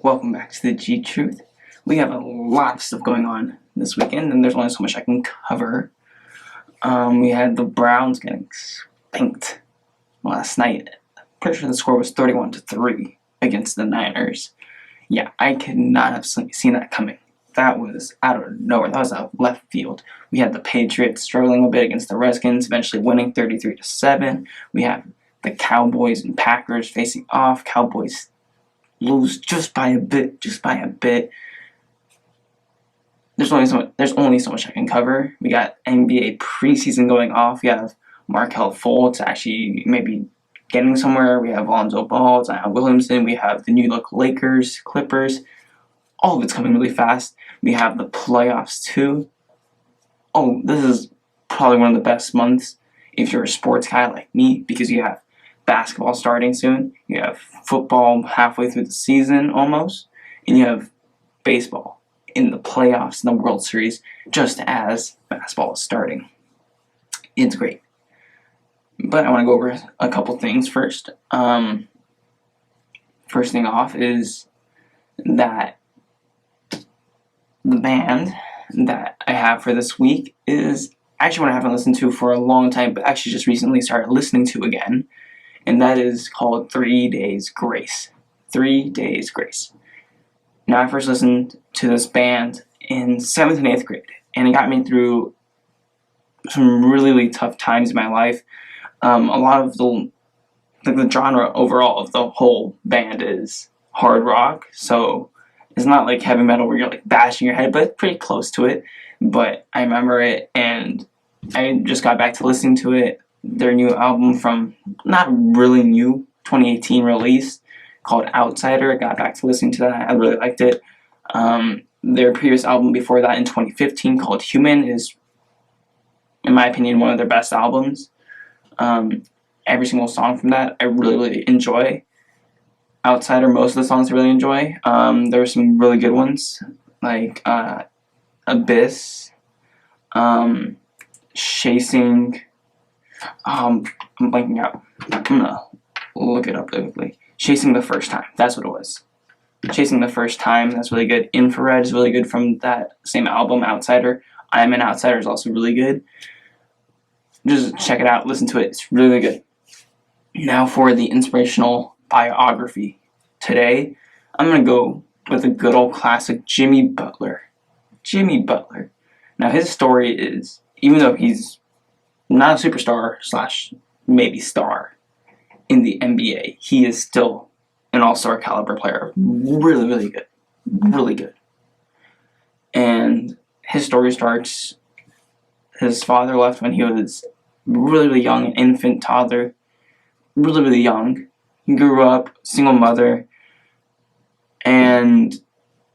Welcome back to TheGTruth. We have a lot of stuff going on this weekend, and there's only so much I can cover. We had the Browns getting spanked last night. Pretty sure the score was 31-3 against the Niners. Yeah, I could not have seen that coming. That was out of nowhere. That was out of left field. We had the Patriots struggling a bit against the Redskins, eventually winning 33-7. We have the Cowboys and Packers facing off. Cowboys lose just by a bit. There's only so much I can cover. We got NBA preseason going off. We have Markelle Fultz actually maybe getting somewhere. We have Lonzo Ball, Zion Williamson. We have the New York Lakers, Clippers. All of it's coming really fast. We have the playoffs too. Oh, this is probably one of the best months if you're a sports guy like me, because you have basketball starting soon, you have football halfway through the season almost, and you have baseball in the playoffs and the World Series just as basketball is starting. It's great. But I want to go over a couple things first. First thing off is that the band that I have for this week is actually one I haven't listened to for a long time, but actually just recently started listening to again. And that is called 3 Days Grace. 3 Days Grace. Now, I first listened to this band in 7th and 8th grade, and it got me through some really tough times in my life. A lot of the genre overall of the whole band is hard rock, so it's not like heavy metal where you're like bashing your head, but it's pretty close to it. But I remember it, and I just got back to listening to it. Their new album from, not really new, 2018 release called Outsider. I got back to listening to that. I really liked it. Their previous album before that in 2015 called Human is, in my opinion, one of their best albums. Every single song from that I really enjoy. Outsider, most of the songs I really enjoy. There were some really good ones, like Abyss, Chasing. I'm blanking out. I'm gonna look it up really quickly. Chasing the First Time. That's what it was. Chasing the First Time. That's really good. Infrared is really good from that same album, Outsider. I'm an Outsider is also really good. Just check it out. Listen to it. It's really good. Now for the inspirational biography. Today, I'm gonna go with a good old classic, Jimmy Butler. Jimmy Butler. Now his story is, even though he's not a superstar / maybe star in the NBA, he is still an all-star caliber player. Really good. Really good. And his story starts, his father left when he was really young, an infant, toddler, really young. He grew up, single mother, and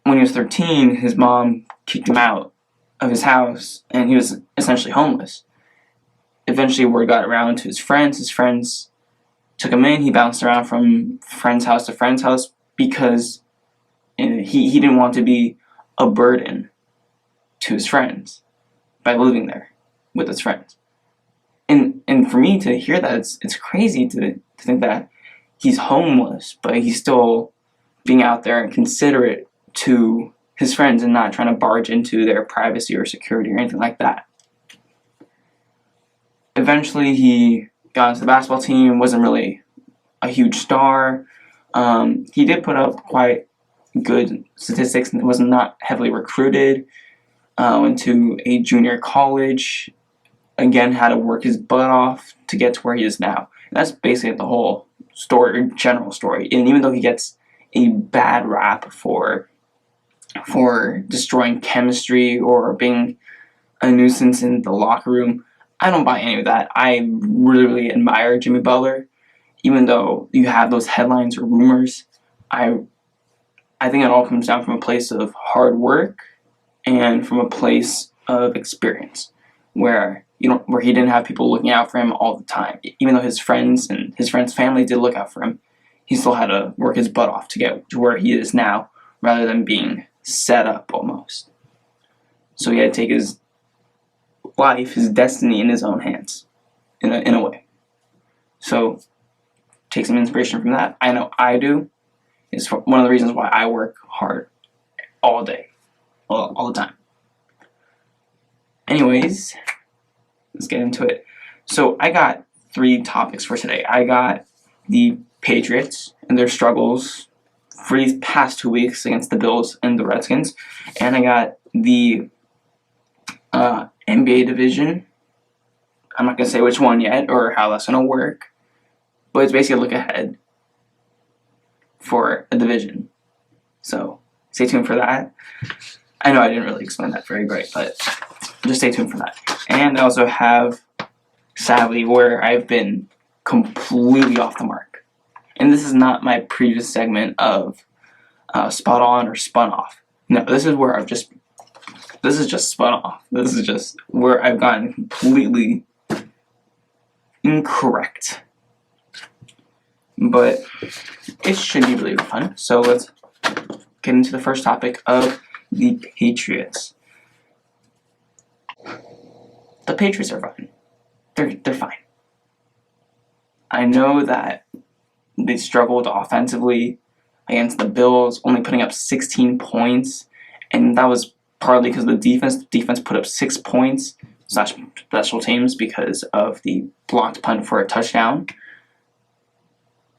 when he was 13, his mom kicked him out of his house, and he was essentially homeless. Eventually, word got around to his friends. His friends took him in. He bounced around from friend's house to friend's house because he didn't want to be a burden to his friends by living there with his friends. And for me to hear that, it's crazy to think that he's homeless, but he's still being out there and considerate to his friends and not trying to barge into their privacy or security or anything like that. Eventually, he got into the basketball team, wasn't really a huge star. He did put up quite good statistics and was not heavily recruited. Went to a junior college. Again, had to work his butt off to get to where he is now. And that's basically the whole story, general story. And even though he gets a bad rap for destroying chemistry or being a nuisance in the locker room, I don't buy any of that. I really admire Jimmy Butler. Even though you have those headlines or rumors, I think it all comes down from a place of hard work and from a place of experience, where he didn't have people looking out for him all the time. Even though his friends and his friends' family did look out for him, he still had to work his butt off to get to where he is now, rather than being set up almost. So he had to take his life, his destiny in his own hands, in a way. So take some inspiration from that. I know I do. It's one of the reasons why I work hard all day, all the time. Anyways, let's get into it. So I got 3 topics for today. I got the Patriots and their struggles for these past 2 weeks against the Bills and the Redskins, and I got the NBA division. I'm not gonna say which one yet or how that's gonna work, but it's basically a look ahead for a division. So stay tuned for that. I know I didn't really explain that very great, but just stay tuned for that. And I also have, sadly, where I've been completely off the mark. And this is not my previous segment of spot on or spun off. No, this is where this is just spun off. This is just where I've gotten completely incorrect. But it should be really fun. So let's get into the first topic of the Patriots. The Patriots are fine. They're fine. I know that they struggled offensively against the Bills, only putting up 16 points, and that was partly because of the defense. The defense put up 6 points, special teams, because of the blocked punt for a touchdown.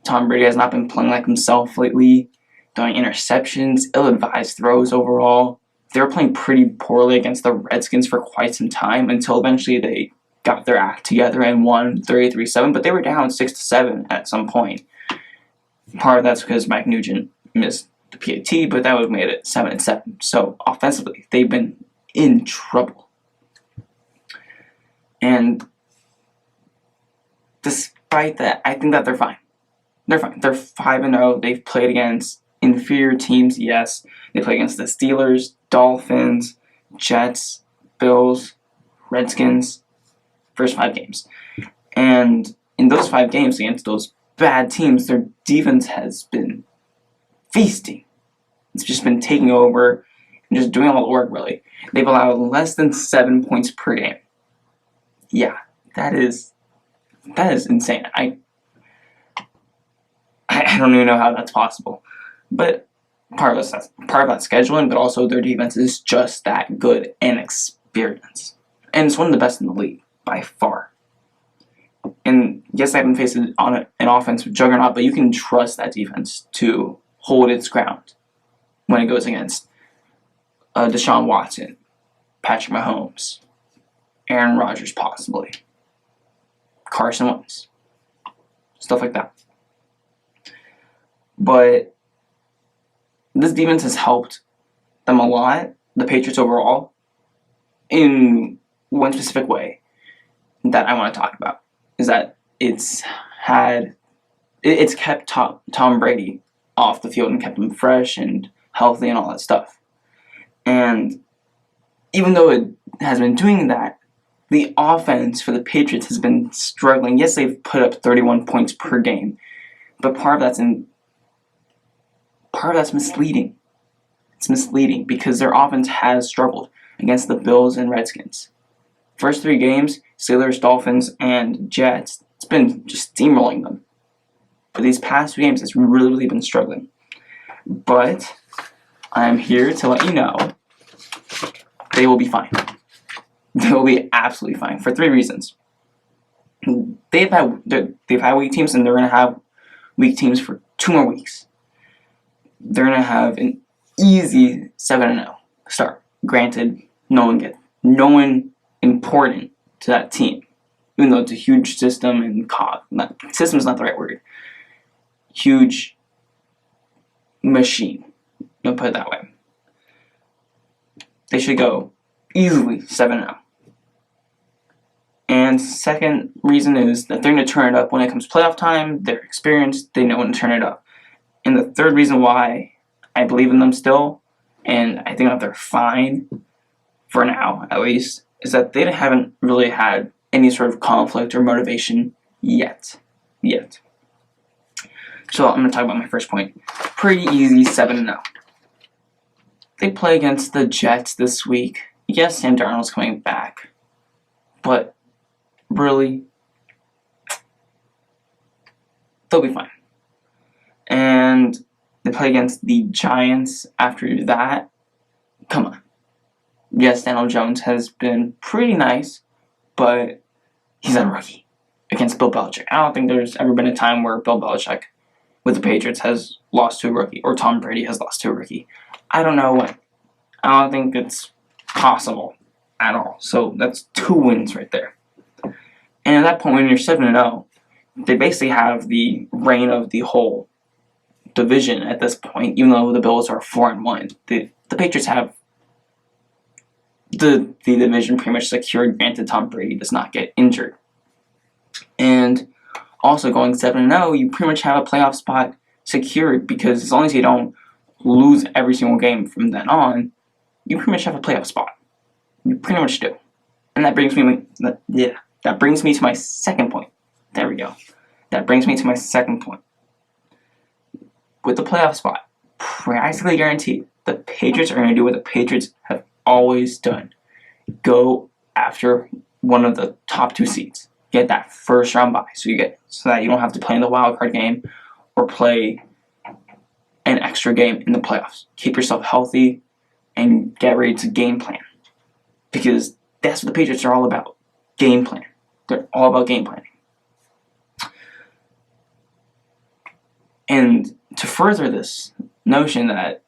Tom Brady has not been playing like himself lately, throwing interceptions, ill-advised throws overall. They were playing pretty poorly against the Redskins for quite some time until eventually they got their act together and won 33-7, but they were down 6-7 at some point. Part of that's because Mike Nugent missed the PAT, but that would have made it 7-7. So offensively, they've been in trouble. And despite that, I think that they're fine. They're fine. They're 5-0. They've played against inferior teams, yes. They play against the Steelers, Dolphins, Jets, Bills, Redskins, first 5 games. And in those 5 games against those bad teams, their defense has been feasting. It's just been taking over and just doing all the work, really. They've allowed less than 7 points per game. Yeah, that is insane. I don't even know how that's possible. But part of that's scheduling, but also their defense is just that good and experienced. And it's one of the best in the league, by far. And yes, I haven't faced an offense with juggernaut, but you can trust that defense to hold its ground when it goes against Deshaun Watson, Patrick Mahomes, Aaron Rodgers possibly, Carson Wentz, stuff like that. But this defense has helped them a lot, the Patriots overall, in one specific way that I want to talk about, is that it's kept Tom Brady off the field and kept him fresh and healthy and all that stuff. And even though it has been doing that, the offense for the Patriots has been struggling. Yes, they've put up 31 points per game, but part of that's misleading. It's misleading because their offense has struggled against the Bills and Redskins. First 3 games, Steelers, Dolphins, and Jets, it's been just steamrolling them. But these past 2 games, it's really been struggling. But I'm here to let you know they will be fine. They will be absolutely fine for 3 reasons. They've had weak teams, and they're going to have weak teams for 2 more weeks. They're going to have an easy 7-0 start. Granted, no one important to that team, even though it's a huge system and system is not the right word. Huge machine. I'll put it that way. They should go easily 7-0. And second reason is that they're going to turn it up when it comes playoff time. They're experienced. They know when to turn it up. And the third reason why I believe in them still, and I think that they're fine for now at least, is that they haven't really had any sort of conflict or motivation yet. So I'm going to talk about my first point. Pretty easy 7-0. They play against the Jets this week. Yes, Sam Darnold's coming back, but really, they'll be fine. And They play against the Giants after that. Come on. Yes, Daniel Jones has been pretty nice, but he's not a rookie against Bill Belichick. I don't think there's ever been a time where Bill Belichick with the Patriots has lost to a rookie, or Tom Brady has lost to a rookie. I don't know when. I don't think it's possible at all. So that's 2 wins right there. And at that point, when you're 7-0, they basically have the reign of the whole division at this point, even though the Bills are 4-1. The Patriots have the division pretty much secured, granted Tom Brady does not get injured. And also going 7-0, you pretty much have a playoff spot secured, because as long as you don't lose every single game from then on, you pretty much have a playoff spot. You pretty much do. And that brings me to my second point. There we go. That brings me to my second point. With the playoff spot practically guaranteed, the Patriots are going to do what the Patriots have always done. Go after one of the top 2 seeds. Get that first round bye, so that you don't have to play in the wild card game or play an extra game in the playoffs. Keep yourself healthy and get ready to game plan, because that's what the Patriots are all about. Game plan. They're all about game planning. And to further this notion that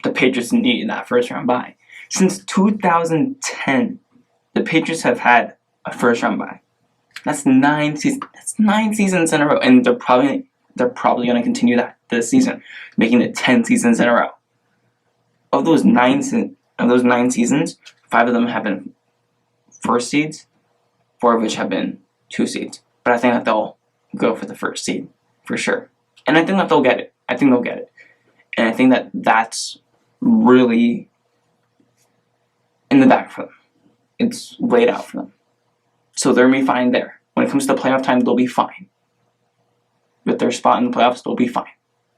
the Patriots need that first round bye, since 2010, the Patriots have had a first round bye. That's 9 seasons. That's 9 seasons in a row, and they're probably going to continue that this season, making it 10 seasons in a row. Of those 9 seasons, 5 of them have been first seeds, 4 of which have been 2 seeds. But I think that they'll go for the first seed for sure, and I think that they'll get it. And I think that that's really in the back for them. It's laid out for them. So they're going to be fine there. When it comes to playoff time, they'll be fine. With their spot in the playoffs, they'll be fine.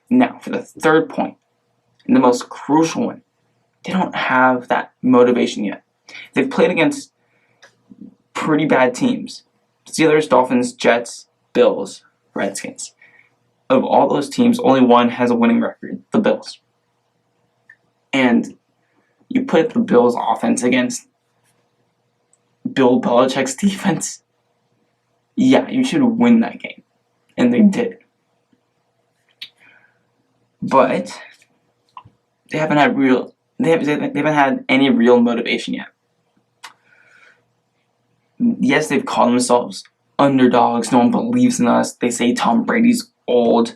Now, for the third point, and the most crucial one, they don't have that motivation yet. They've played against pretty bad teams. Steelers, Dolphins, Jets, Bills, Redskins. Of all those teams, only one has a winning record, the Bills. And you put the Bills' offense against Bill Belichick's defense, yeah, you should win that game. And they did. But they haven't had any real motivation yet. Yes, they've called themselves underdogs. No one believes in us. They say Tom Brady's old.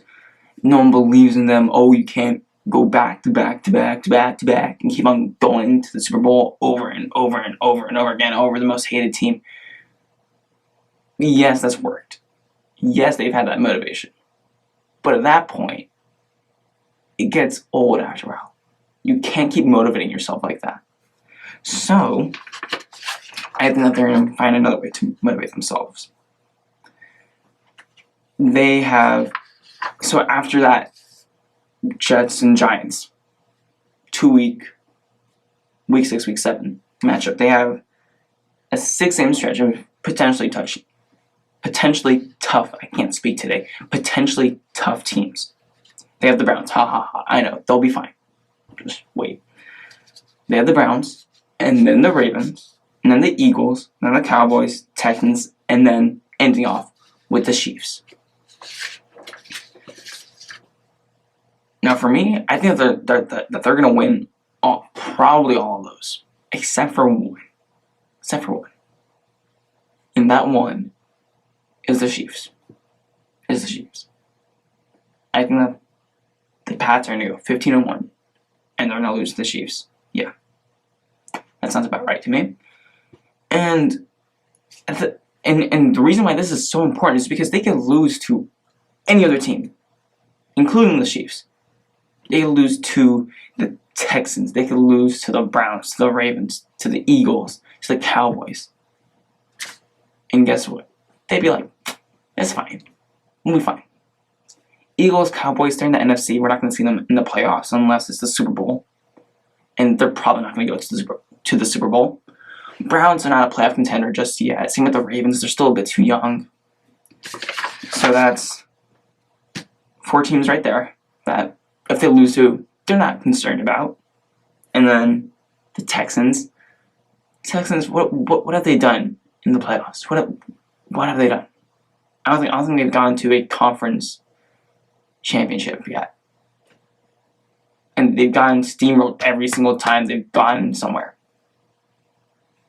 No one believes in them. Oh, you can't go back to back to back to back to back and keep on going to the Super Bowl over and over and over and over again over the most hated team. Yes, that's worked. Yes, they've had that motivation. But at that point, it gets old after a while. You can't keep motivating yourself like that. So, I think that they're going to find another way to motivate themselves. So after that, Jets and Giants, week 6, week 7 matchup, they have a 6-game stretch of potentially tough, I can't speak today, potentially tough teams. They have the Browns, I know, they'll be fine. Just wait. They have the Browns, and then the Ravens, and then the Eagles, and then the Cowboys, Texans, and then ending off with the Chiefs. Now, for me, I think that they're going to win probably all of those, except for one. And that one is the Chiefs. I think that the Pats are going to go 15-1, and they're going to lose to the Chiefs. Yeah. That sounds about right to me. And the reason why this is so important is because they can lose to any other team, including the Chiefs. They could lose to the Texans. They could lose to the Browns, to the Ravens, to the Eagles, to the Cowboys. And guess what? They'd be like, it's fine. We'll be fine. Eagles, Cowboys, they're in the NFC. We're not going to see them in the playoffs unless it's the Super Bowl. And they're probably not going to go to the Super Bowl. Browns are not a playoff contender just yet. Same with the Ravens. They're still a bit too young. So that's 4 teams right there that if they lose to, they're not concerned about. And then the Texans, what have they done in the playoffs? What have they done? I don't think they've gone to a conference championship yet. And they've gotten steamrolled every single time they've gone somewhere.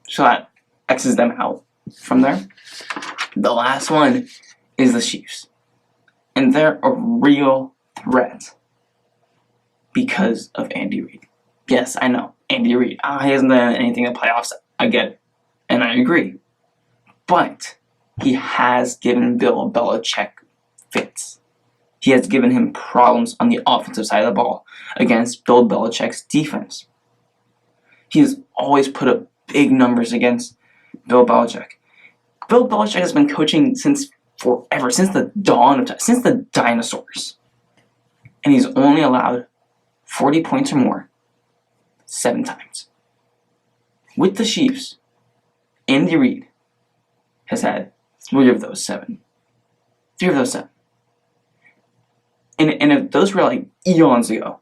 So that X's them out from there. The last one is the Chiefs. And they're a real threat because of Andy Reid. Yes, I know. Andy Reid. He hasn't done anything in the playoffs. I get it. And I agree. But he has given Bill Belichick fits. He has given him problems on the offensive side of the ball against Bill Belichick's defense. He has always put up big numbers against Bill Belichick. Bill Belichick has been coaching since forever, since the dawn of time, since the dinosaurs. And he's only allowed 40 points or more 7 times. With the Chiefs, Andy Reid has had 3 of those 7. 3 of those 7. And if those were like eons ago,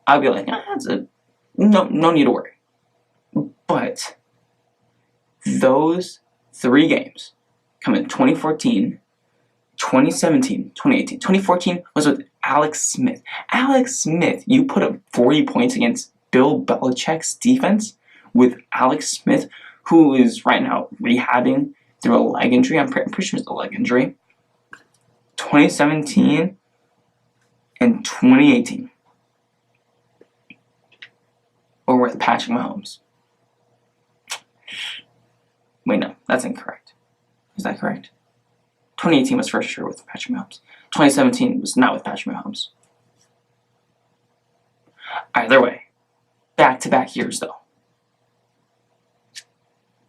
I'd be like, no need to worry. But those 3 games come in 2014, 2017, 2018. 2014 was with Alex Smith. Alex Smith, you put up 40 points against Bill Belichick's defense with Alex Smith, who is right now rehabbing through a leg injury. I'm pretty sure it's a leg injury. 2017 and 2018 were with Patrick Mahomes. Wait, no, that's incorrect. Is that correct? 2018 was for sure with Patrick Mahomes. 2017 was not with Patrick Mahomes. Either way, back-to-back years though.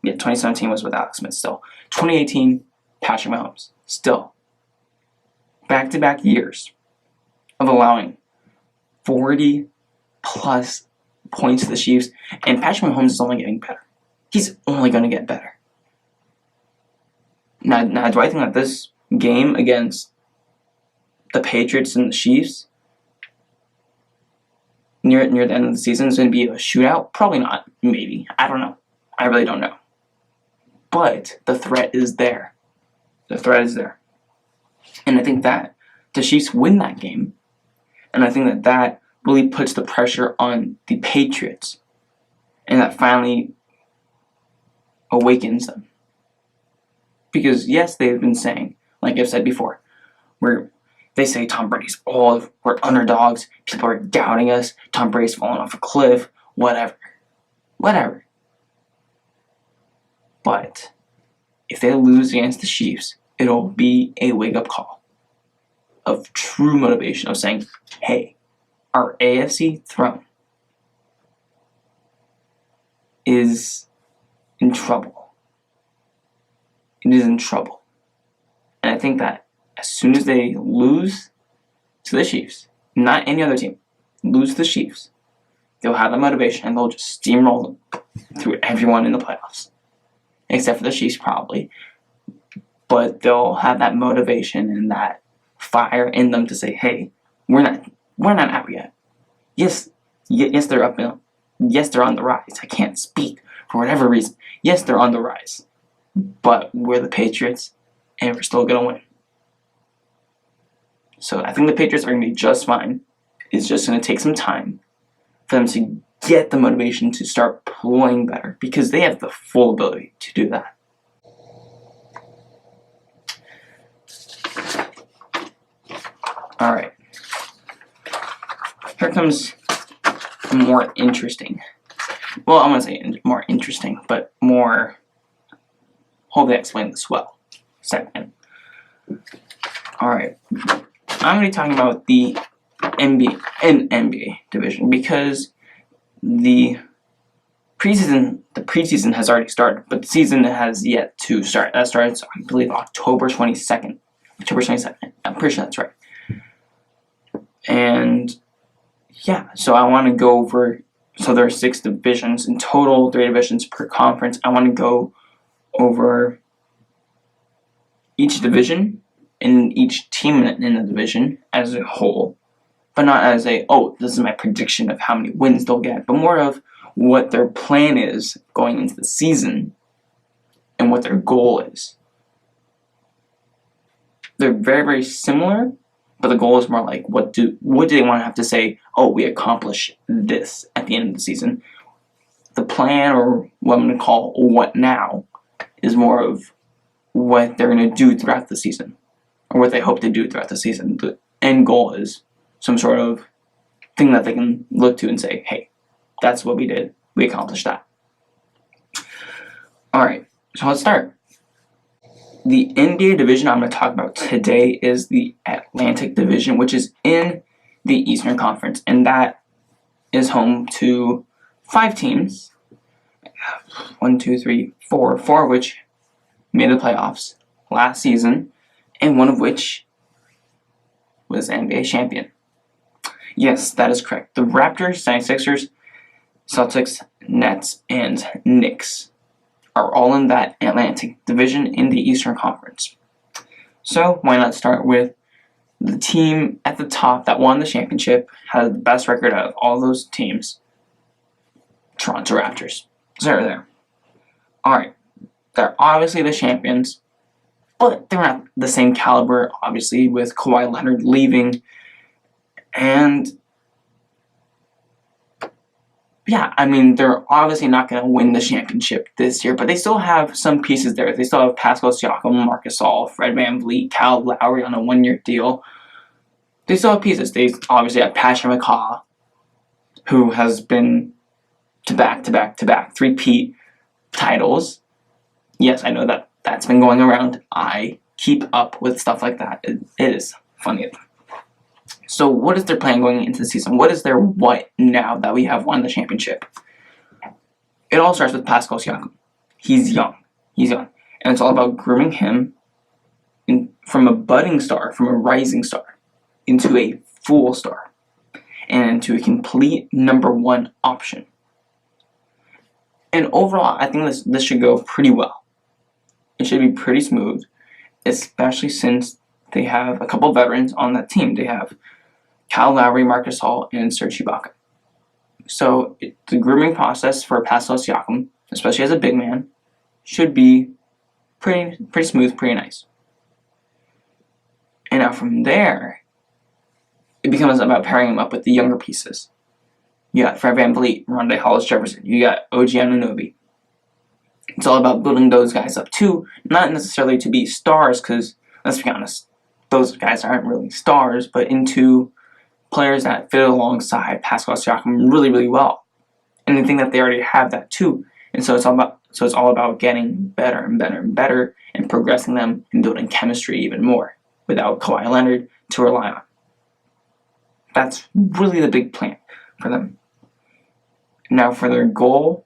Yeah, 2017 was with Alex Smith still. 2018, Patrick Mahomes still. Back-to-back years of allowing 40 plus points to the Chiefs, and Patrick Mahomes is only getting better. He's only going to get better. Now, do I think that this game against the Patriots and the Chiefs near the end of the season is going to be a shootout? Probably not. Maybe. I don't know. I really don't know. But the threat is there. The threat is there. And I think that the Chiefs win that game. And I think that really puts the pressure on the Patriots. And that finally awakens them. Because yes, they've been saying, like I've said before, they say Tom Brady's old, we're underdogs, people are doubting us, Tom Brady's falling off a cliff, whatever. But if they lose against the Chiefs, it'll be a wake-up call of true motivation of saying, hey, our AFC throne is in trouble. It is in trouble. And I think that as soon as they lose to the Chiefs, not any other team, lose to the Chiefs, they'll have the motivation and they'll just steamroll through everyone in the playoffs. Except for the Chiefs, probably. But they'll have that motivation and that fire in them to say, hey, we're not out yet. Yes, they're up. Yes, they're on the rise. I can't speak for whatever reason. Yes, they're on the rise. But we're the Patriots, and we're still going to win. So I think the Patriots are going to be just fine. It's just going to take some time for them to get the motivation to start playing better, because they have the full ability to do that. Alright. Here comes more interesting. Well, I'm going to say more interesting, but more, hopefully I explain this well, segment. Alright. I'm going to be talking about the NBA division, because the preseason has already started, but the season has yet to start. That starts, I believe, October 22nd. I'm pretty sure that's right. And yeah, so I want to go over, so there are 6 divisions in total, 3 divisions per conference. I want to go over each division and each team in the division as a whole but not as a, oh, this is my prediction of how many wins they'll get, but more of what their plan is going into the season and what their goal is. They're very, very similar, but the goal is more like, what do they want to have to say, oh, we accomplished this at the end of the season. The plan, or what I'm going to call what now, is more of what they're going to do throughout the season, or what they hope to do throughout the season. The end goal is some sort of thing that they can look to and say, hey, that's what we did. We accomplished that. Alright, so let's start. The NBA division I'm going to talk about today is the Atlantic Division, which is in the Eastern Conference, and that is home to 5 teams. 1, 2, 3, 4. 4 of which made the playoffs last season, and one of which was NBA champion. Yes, that is correct. The Raptors, 76ers, Celtics, Nets, and Knicks are all in that Atlantic Division in the Eastern Conference. So why not start with the team at the top that won the championship, had the best record out of all those teams, Toronto Raptors. So they're there. Alright, they're obviously the champions, but they're not the same caliber, obviously, with Kawhi Leonard leaving. And yeah, I mean, they're obviously not going to win the championship this year, but they still have some pieces there. They still have Pascal Siakam, Marc Gasol, Fred VanVleet, Kyle Lowry on a 1-year deal. They still have pieces. They obviously have Patrick McCaw, who has been to back 3-peat titles. Yes, I know that that's been going around. I keep up with stuff like that. It is funny. So what is their plan going into the season? What is their what now that we have won the championship? It all starts with Pascal Siakam. He's young. And it's all about grooming him from a budding star, from a rising star, into a full star, and into a complete number 1 option. And overall, I think this should go pretty well. It should be pretty smooth, especially since they have a couple veterans on that team. They have Kyle Lowry, Marc Gasol, and Serge Ibaka. So the grooming process for Pascal Siakam, especially as a big man, should be pretty smooth, pretty nice. And now from there, it becomes about pairing him up with the younger pieces. You got Fred VanVleet, Rondae Hollis-Jefferson. You got OG Anunoby. It's all about building those guys up too, not necessarily to be stars, because let's be honest, those guys aren't really stars, but into players that fit alongside Pascal Siakam really, really well. And I think that they already have that too. And so it's all about getting better and better and better, and progressing them and building chemistry even more without Kawhi Leonard to rely on. That's really the big plan for them. Now for their goal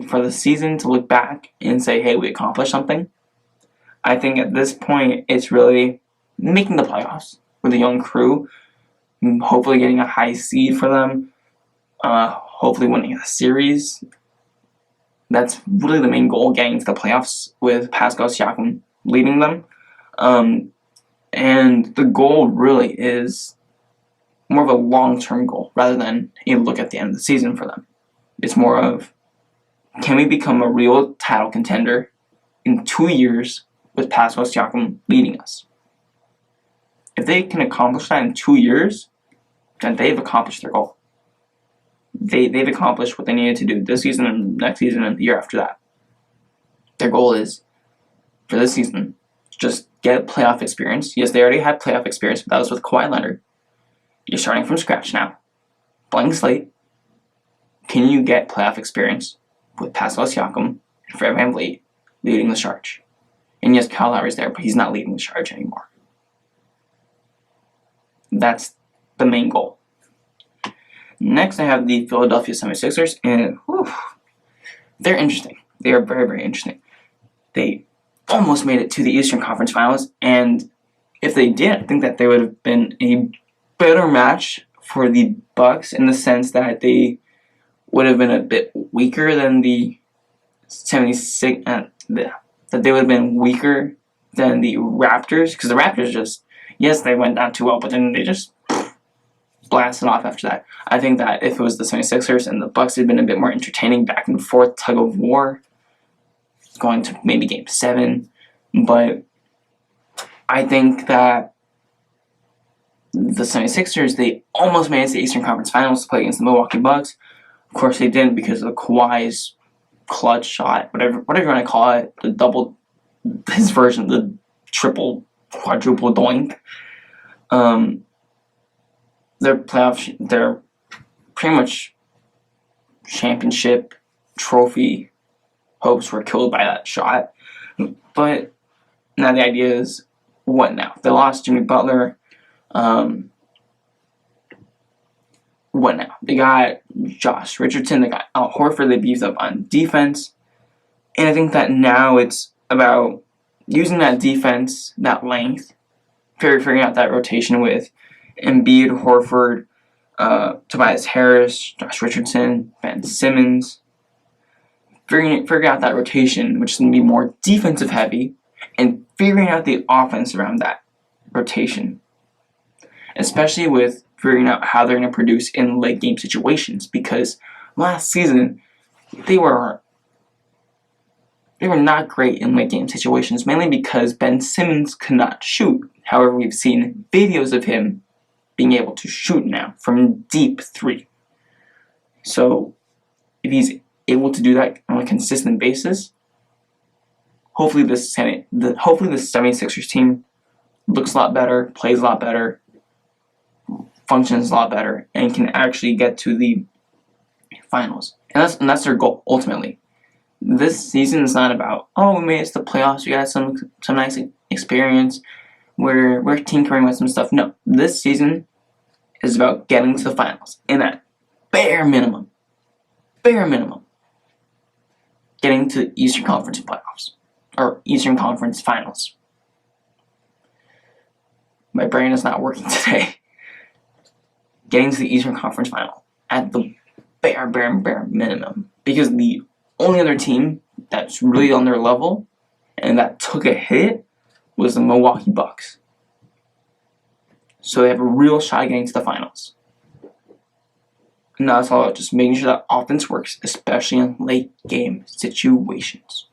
for the season to look back and say, hey, we accomplished something, I think at this point it's really making the playoffs with a young crew, hopefully getting a high seed for them, hopefully winning a series. That's really the main goal, getting to the playoffs with Pascal Siakam leading them. And the goal really is more of a long-term goal rather than a look at the end of the season for them. It's more of, can we become a real title contender in 2 years with Pascal Siakam leading us? If they can accomplish that in 2 years, then they've accomplished their goal. They've accomplished what they needed to do this season and next season and the year after that. Their goal is, for this season, just get playoff experience. Yes, they already had playoff experience, but that was with Kawhi Leonard. You're starting from scratch now. Blank slate. Can you get playoff experience with Pascal Siakam and Fred VanVleet leading the charge? And yes, Kyle Lowry's there, but he's not leading the charge anymore. That's the main goal. Next, I have the Philadelphia 76ers, and they're interesting. They are very, very interesting. They almost made it to the Eastern Conference Finals, and if they did, I think that they would have been a better match for the Bucks in the sense that they would have been a bit weaker than the 76. That they would have been weaker than the Raptors, because the Raptors just, yes, they went down too well, but then they just blasted off after that. I think that if it was the 76ers and the Bucks, it had been a bit more entertaining, back and forth tug of war, going to maybe Game 7. But I think that the 76ers, they almost made it to the Eastern Conference Finals to play against the Milwaukee Bucks. Of course, they didn't because of Kawhi's clutch shot, whatever you want to call it, his version, the triple, quadruple doink. Their pretty much championship trophy hopes were killed by that shot. But now the idea is, what now? They lost Jimmy Butler. What now? They got Josh Richardson. They got Al Horford. They beefed up on defense. And I think that now it's about using that defense, that length, figuring out that rotation with Embiid, Horford, Tobias Harris, Josh Richardson, Ben Simmons. Figuring out that rotation, which is going to be more defensive heavy, and figuring out the offense around that rotation. Especially with figuring out how they're going to produce in late game situations, because last season they were not great in late game situations, mainly because Ben Simmons could not shoot. However, we've seen videos of him being able to shoot now from deep three. So if he's able to do that on a consistent basis, hopefully the 76ers team looks a lot better, plays a lot better, functions a lot better, and can actually get to the finals. And that's their goal, ultimately. This season is not about, oh, we made it to the playoffs, we got some nice experience, we're tinkering with some stuff. No, this season is about getting to the finals. And at bare minimum, getting to Eastern Conference playoffs. Or Eastern Conference finals. My brain is not working today. Getting to the Eastern Conference final at the bare minimum. Because the only other team that's really on their level and that took a hit was the Milwaukee Bucks. So they have a real shot at getting to the finals. And that's all about just making sure that offense works, especially in late game situations.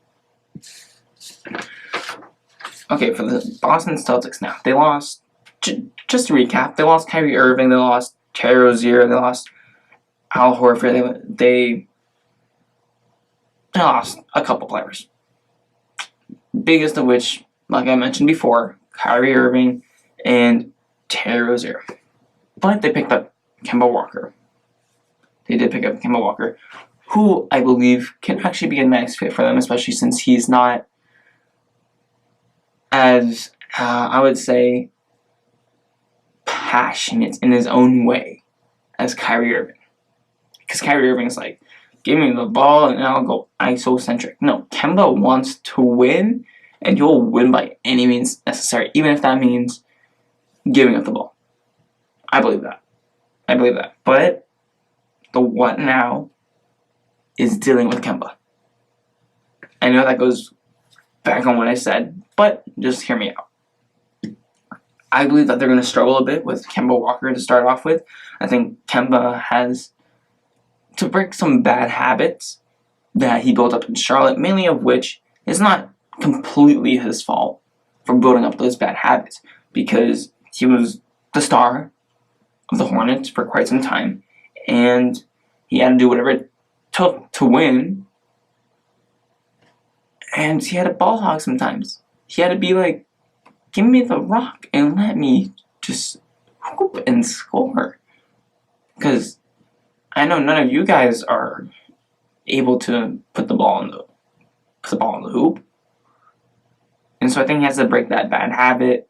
Okay, for the Boston Celtics now. They lost, just to recap, they lost Kyrie Irving, they lost Terry Rozier, they lost Al Horford, they lost a couple players. Biggest of which, like I mentioned before, Kyrie Irving and Terry Rozier. But they picked up Kemba Walker. They did pick up Kemba Walker, who I believe can actually be a nice fit for them, especially since he's not as, I would say, passionate in his own way as Kyrie Irving. Because Kyrie Irving's like, give me the ball and I'll go ISO-centric. No, Kemba wants to win, and you'll win by any means necessary, even if that means giving up the ball. I believe that. But the what now is dealing with Kemba. I know that goes back on what I said, but just hear me out. I believe that they're going to struggle a bit with Kemba Walker to start off with. I think Kemba has to break some bad habits that he built up in Charlotte, mainly of which is not completely his fault for building up those bad habits, because he was the star of the Hornets for quite some time, and he had to do whatever it took to win, and he had to ball hog sometimes. He had to be like, give me the rock and let me just hoop and score. Because I know none of you guys are able to put the ball in the hoop. And so I think he has to break that bad habit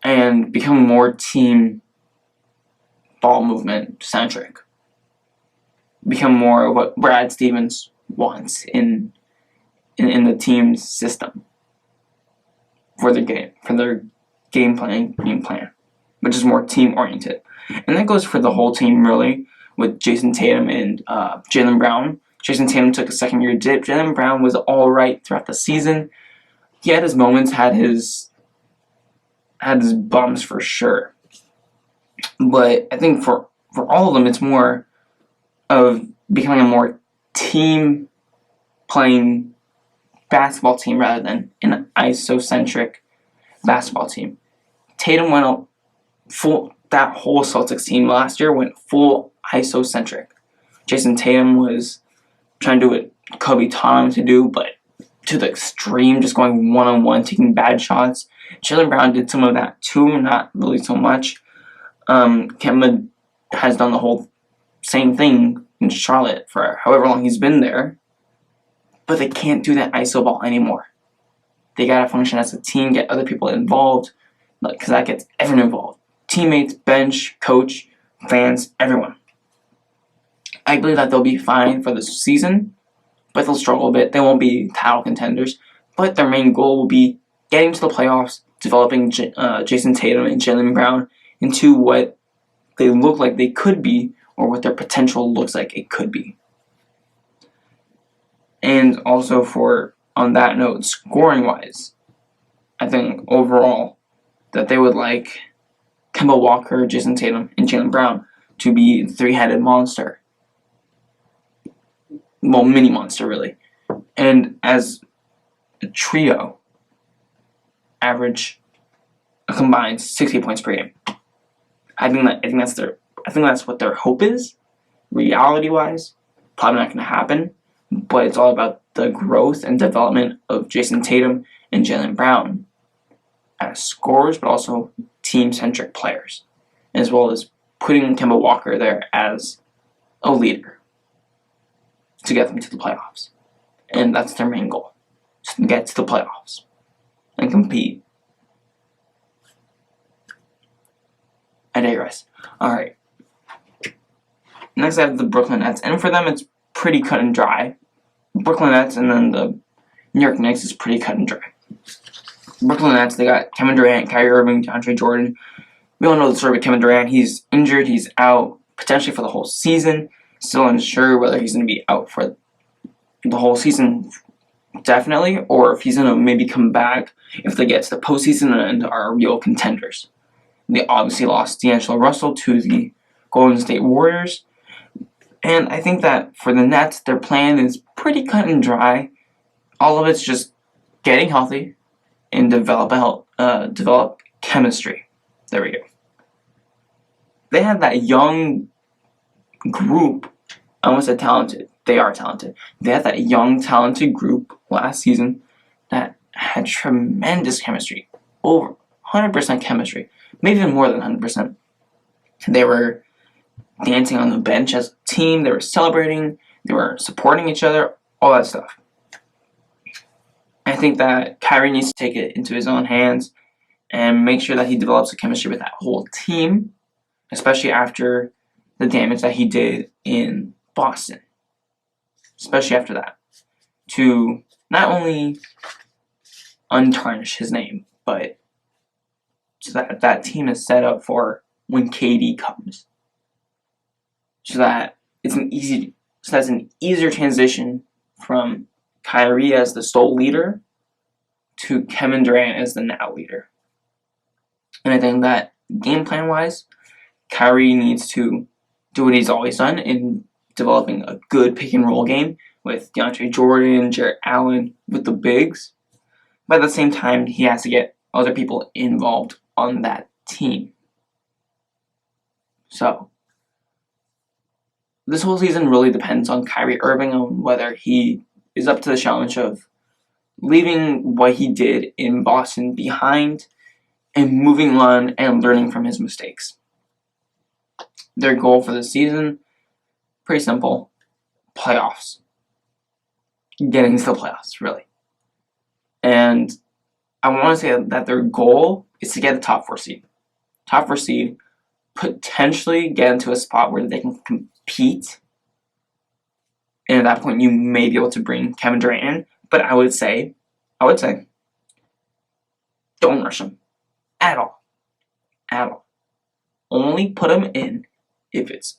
and become more team ball movement centric. Become more of what Brad Stevens wants in the team's system for their game plan, which is more team oriented. And that goes for the whole team, really, with Jason Tatum and Jaylen Brown. Jason Tatum took a second-year dip. Jaylen Brown was all right throughout the season. He had his moments, had his bums for sure. But I think for all of them, it's more of becoming a more team playing basketball team rather than an isocentric basketball team. Tatum went up full, that whole Celtics team last year went full isocentric. Jason Tatum was trying to do what Kobe taught him to do, but to the extreme, just going one-on-one, taking bad shots. Jaylen Brown did some of that too, not really so much. Kemba has done the whole same thing in Charlotte for however long he's been there, but they can't do that iso ball anymore. They gotta function as a team, get other people involved, because that gets everyone involved. Teammates, bench, coach, fans, everyone. I believe that they'll be fine for this season, but they'll struggle a bit. They won't be title contenders, but their main goal will be getting to the playoffs, developing Jason Tatum and Jaylen Brown into what they look like they could be, or what their potential looks like it could be. And also on that note, scoring-wise, I think overall that they would like Kemba Walker, Jason Tatum, and Jaylen Brown to be the three-headed monster. Well, mini monster, really. And as a trio, average a combined 60 points per game. I think that's what their hope is. Reality-wise, probably not going to happen. But it's all about the growth and development of Jason Tatum and Jaylen Brown as scorers, but also team-centric players, as well as putting Kemba Walker there as a leader to get them to the playoffs. And that's their main goal, to get to the playoffs and compete. I digress. Alright. Next I have the Brooklyn Nets, and for them it's pretty cut and dry. Brooklyn Nets and then the New York Knicks is pretty cut and dry. Brooklyn Nets, they got Kevin Durant, Kyrie Irving, DeAndre Jordan. We all know the story with Kevin Durant. He's injured, he's out potentially for the whole season. Still unsure whether he's going to be out for the whole season, definitely, or if he's going to maybe come back if they get to the postseason and are real contenders. They obviously lost D'Angelo Russell to the Golden State Warriors. And I think that for the Nets, their plan is pretty cut and dry. All of it's just getting healthy and develop chemistry. There we go. They have that young group. I almost said talented. They are talented. They had that young, talented group last season that had tremendous chemistry. Over 100% chemistry. Maybe even more than 100%. They were dancing on the bench as a team. They were celebrating. They were supporting each other. All that stuff. I think that Kyrie needs to take it into his own hands and make sure that he develops a chemistry with that whole team, especially after the damage that he did in Boston. Especially after that. To not only untarnish his name, but so that that team is set up for when KD comes. So that's an easier transition from Kyrie as the sole leader to Kevin Durant as the now leader. And I think that game plan wise, Kyrie needs to do what he's always done in developing a good pick and roll game with DeAndre Jordan, Jarrett Allen, with the bigs. But at the same time, he has to get other people involved on that team. So, this whole season really depends on Kyrie Irving, on whether he is up to the challenge of leaving what he did in Boston behind and moving on and learning from his mistakes. Their goal for the season, pretty simple, playoffs. Getting to the playoffs, really. And I want to say that their goal is to get a top 4 seed. Top 4 seed, potentially get into a spot where they can compete. And at that point, you may be able to bring Kevin Durant in. But I would say, don't rush him. At all. At all. Only put him in if it's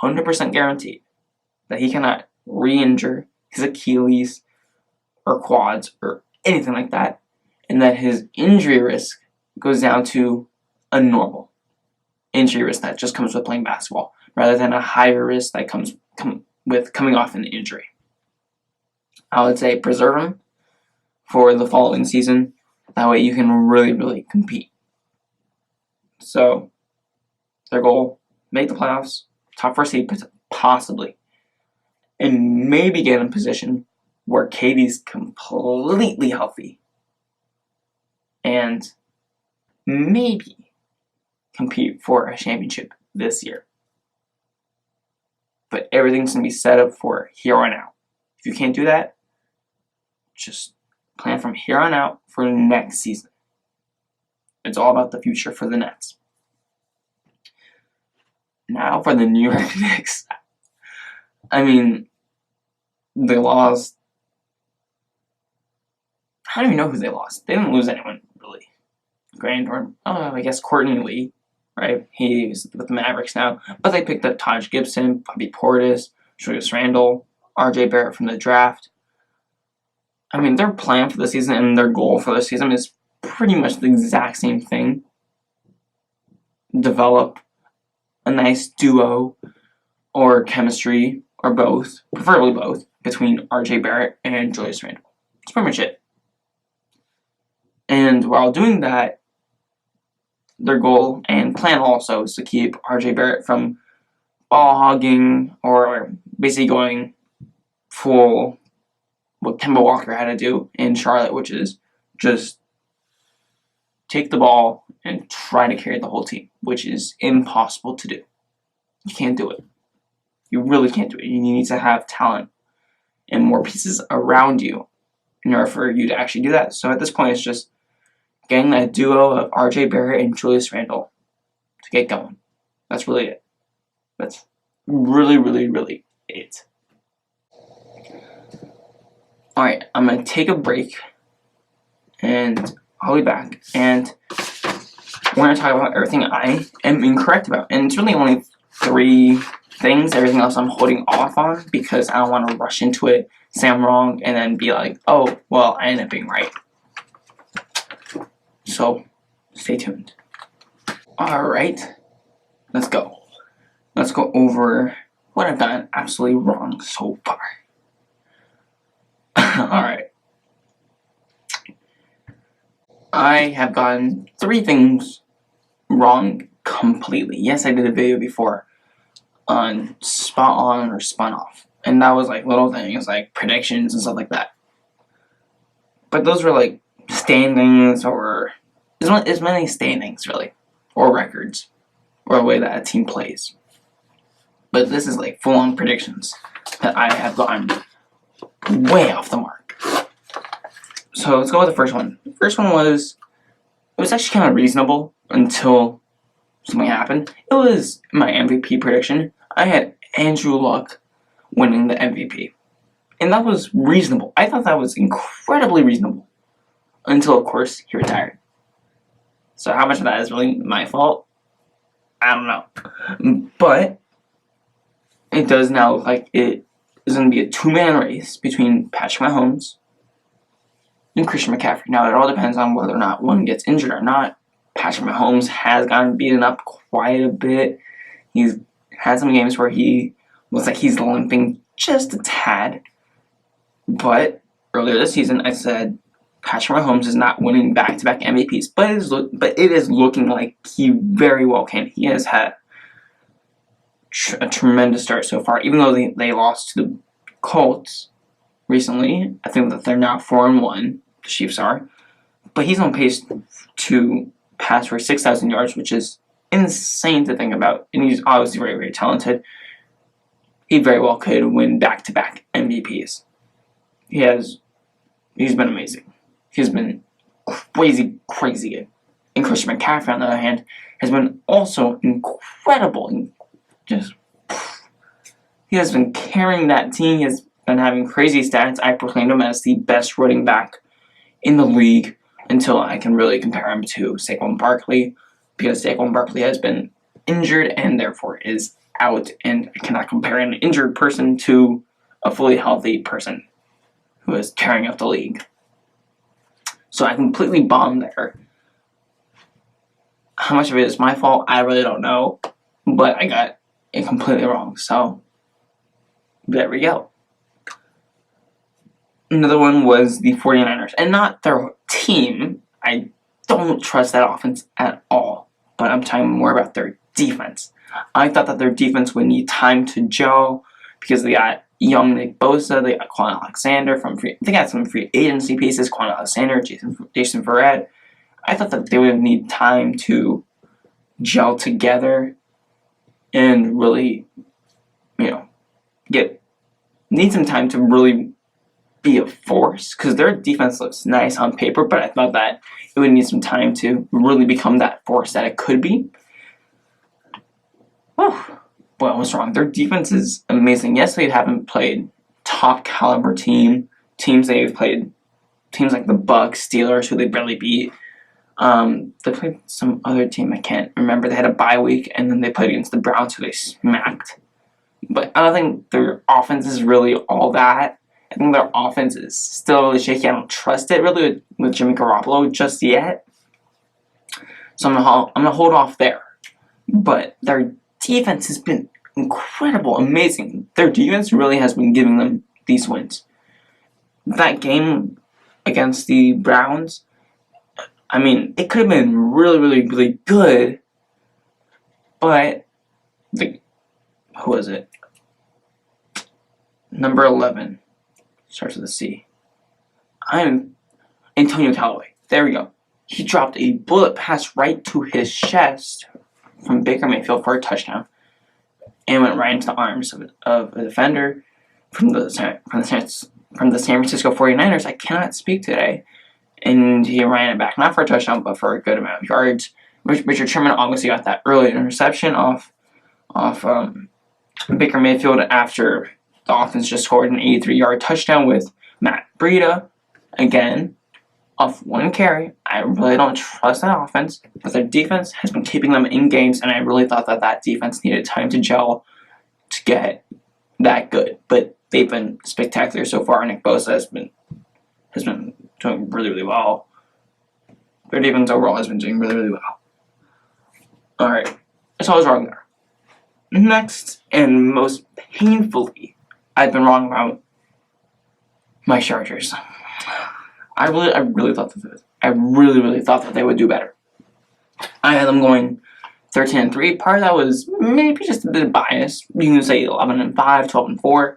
100% guaranteed that he cannot re-injure his Achilles or quads or anything like that, and that his injury risk goes down to a normal. injury risk that just comes with playing basketball, rather than a higher risk that comes with coming off an injury. I would say preserve them for the following season. That way you can really, really compete. So, their goal, make the playoffs, top 4 seed, possibly, and maybe get in a position where KD's completely healthy and maybe compete for a championship this year. But everything's going to be set up for here on out. If you can't do that, just plan from here on out for next season. It's all about the future for the Nets. Now for the New York Knicks. I mean, they lost. I don't even know who they lost. They didn't lose anyone, really. I guess Courtney Lee, right? He's with the Mavericks now. But they picked up Taj Gibson, Bobby Portis, Julius Randle, RJ Barrett from the draft. I mean, their plan for the season and their goal for the season is pretty much the exact same thing. Develop a nice duo or chemistry, or both, preferably both, between RJ Barrett and Julius Randle. That's pretty much it. And while doing that, their goal and plan also is to keep RJ Barrett from ball hogging or basically going full what Kemba Walker had to do in Charlotte, which is just take the ball and try to carry the whole team, which is impossible to do. You can't do it. You really can't do it. You need to have talent and more pieces around you in order for you to actually do that. So at this point, it's just getting that duo of RJ Barrett and Julius Randle to get going. That's really it. That's really, really, really it. Alright, I'm going to take a break, and I'll be back, and we're going to talk about everything I am incorrect about. And it's really only 3 things. Everything else I'm holding off on because I don't want to rush into it, say I'm wrong, and then be like, oh, well, I ended up being right. So, stay tuned. Alright, let's go. Let's go over what I've gotten absolutely wrong so far. Alright. I have gotten 3 things wrong completely. Yes, I did a video before on spot on or spun off. And that was like little things like predictions and stuff like that. But those were like standings or as many standings really. Or records. Or the way that a team plays. But this is like full on predictions that I have gotten way off the mark. So let's go with the first one. The first one was, it was actually kind of reasonable until something happened. It was my MVP prediction. I had Andrew Luck winning the MVP. And that was reasonable. I thought that was incredibly reasonable. Until, of course, he retired. So how much of that is really my fault? I don't know. But it does now look like it is going to be a 2-man race between Patrick Mahomes and Christian McCaffrey. Now, it all depends on whether or not one gets injured or not. Patrick Mahomes has gotten beaten up quite a bit. He's had some games where he looks like he's limping just a tad. But earlier this season, I said Patrick Mahomes is not winning back-to-back MVPs, but it is looking like he very well can. He has had a tremendous start so far, even though they lost to the Colts recently. I think that they're now 4-1. The Chiefs are, but he's on pace to pass for 6,000 yards, which is insane to think about. And he's obviously very, very talented. He very well could win back-to-back MVPs. He's been amazing. He's been crazy, crazy good. And Christian McCaffrey, on the other hand, has been also incredible. And he has been carrying that team. He has been having crazy stats. I proclaimed him as the best running back in the league until I can really compare him to Saquon Barkley, because Saquon Barkley has been injured and therefore is out, and I cannot compare an injured person to a fully healthy person who is carrying up the league. So I completely bombed there. How much of it is my fault, I really don't know. But I got it completely wrong. So, there we go. Another one was the 49ers. And not their team. I don't trust that offense at all. But I'm talking more about their defense. I thought that their defense would need time to gel because they got young Nick Bosa, they got Quan Alexander they got some free agency pieces, Quan Alexander, Jason Verrett. I thought that they would need time to gel together and really, need some time to really be a force, because their defense looks nice on paper, but I thought that it would need some time to really become that force that it could be. Whew. Well, I was wrong. Their defense is amazing. Yes, they haven't played top caliber teams. They've played teams like the Bucks, Steelers, who they barely beat. They played some other team I can't remember. They had a bye week, and then they played against the Browns, who they smacked. But I don't think their offense is really all that. I think their offense is still really shaky. I don't trust it really with Jimmy Garoppolo just yet. So I'm gonna hold off there. But their defense has been incredible, amazing. Their defense really has been giving them these wins. That game against the Browns, I mean, it could have been really, really, really good. But who was it? Number 11. Starts with a C. I'm Antonio Callaway. There we go. He dropped a bullet pass right to his chest from Baker Mayfield for a touchdown, and went right into the arms of a defender from the San Francisco 49ers. I cannot speak today. And he ran it back, not for a touchdown, but for a good amount of yards. Richard Sherman obviously got that early interception off Baker Mayfield after the offense just scored an 83-yard touchdown with Matt Breida, again, off one carry. I really don't trust that offense, but their defense has been keeping them in games, and I really thought that defense needed time to gel to get that good. But they've been spectacular so far. Nick Bosa has been doing really, really well. Their defense overall has been doing really, really well. Alright, so I was wrong there. Next, and most painfully, I've been wrong about my Chargers. I really thought that they would do better. I had them going 13-3. Part of that was maybe just a bit of bias. You can say 11-5, 12-4,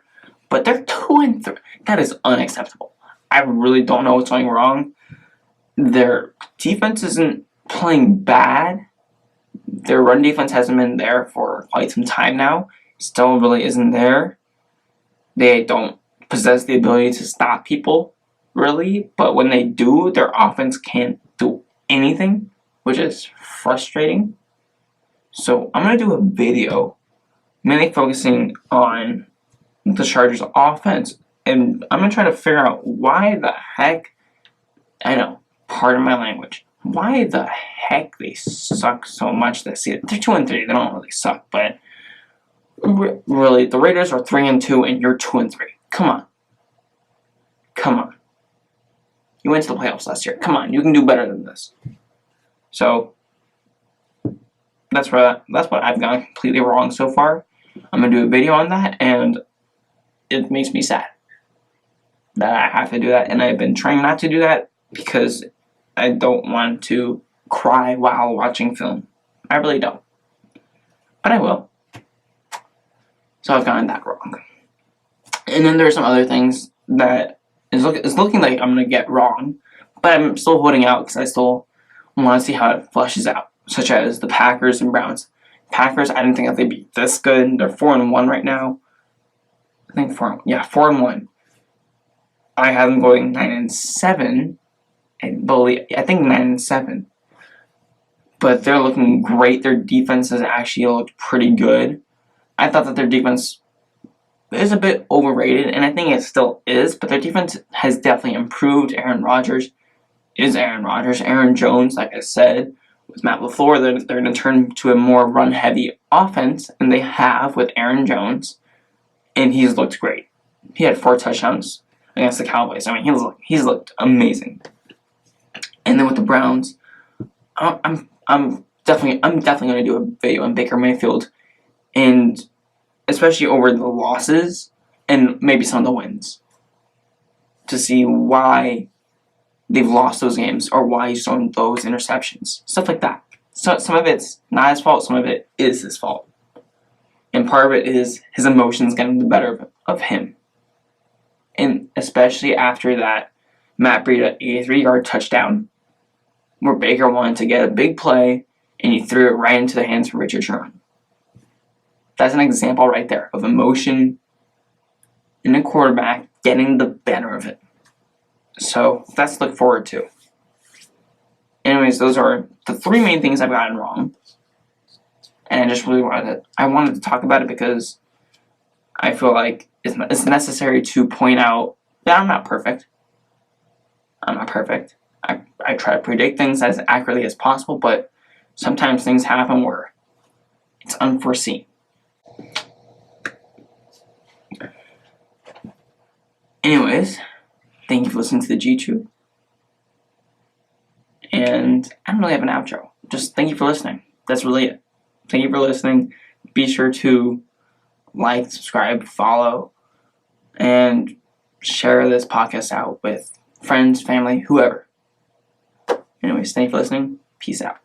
but they're 2-3. That is unacceptable. I really don't know what's going wrong. Their defense isn't playing bad. Their run defense hasn't been there for quite some time now. Still really isn't there. They don't possess the ability to stop people, really. But when they do, their offense can't do anything, which is frustrating. So I'm going to do a video mainly focusing on the Chargers offense. And I'm going to try to figure out why the heck, I know, pardon my language, why the heck they suck so much this season. They're 2-3. They don't really suck, but really, the Raiders are 3-2, and you're 2-3. Come on. You went to the playoffs last year. Come on, you can do better than this. So that's what I've gotten completely wrong so far. I'm gonna do a video on that, and it makes me sad that I have to do that, and I've been trying not to do that because I don't want to cry while watching film. I really don't. But I will. So I've gotten that wrong. And then there's some other things that is looking like I'm going to get wrong, but I'm still holding out because I still want to see how it flushes out, such as the Packers and Browns. Packers, I didn't think that they'd be this good. They're 4-1 right now. I think 4-1. I have them going 9-7. I think 9-7. But they're looking great. Their defense has actually looked pretty good. I thought that their defense is a bit overrated, and I think it still is, but their defense has definitely improved. Aaron Rodgers is Aaron Rodgers. Aaron Jones, like I said, with Matt LaFleur, they're going to turn to a more run-heavy offense, and they have with Aaron Jones, and he's looked great. He had 4 touchdowns against the Cowboys. I mean, he's looked amazing. And then with the Browns, I'm I'm definitely going to do a video on Baker Mayfield, and especially over the losses and maybe some of the wins, to see why they've lost those games or why he's thrown those interceptions. Stuff like that. So some of it's not his fault, some of it is his fault. And part of it is his emotions getting the better of him. And especially after that Matt Breida 83-yard touchdown, where Baker wanted to get a big play and he threw it right into the hands of Richard Sherman. That's an example right there of emotion in a quarterback getting the better of it. So that's to look forward to. Anyways, those are the 3 main things I've gotten wrong. And I just really wanted to talk about it because I feel like it's necessary to point out that I'm not perfect. I try to predict things as accurately as possible, but sometimes things happen where it's unforeseen. Anyways, thank you for listening to the TheGTruth. And I don't really have an outro. Just thank you for listening. That's really it. Thank you for listening. Be sure to like, subscribe, follow, and share this podcast out with friends, family, whoever. Anyways, thank you for listening. Peace out.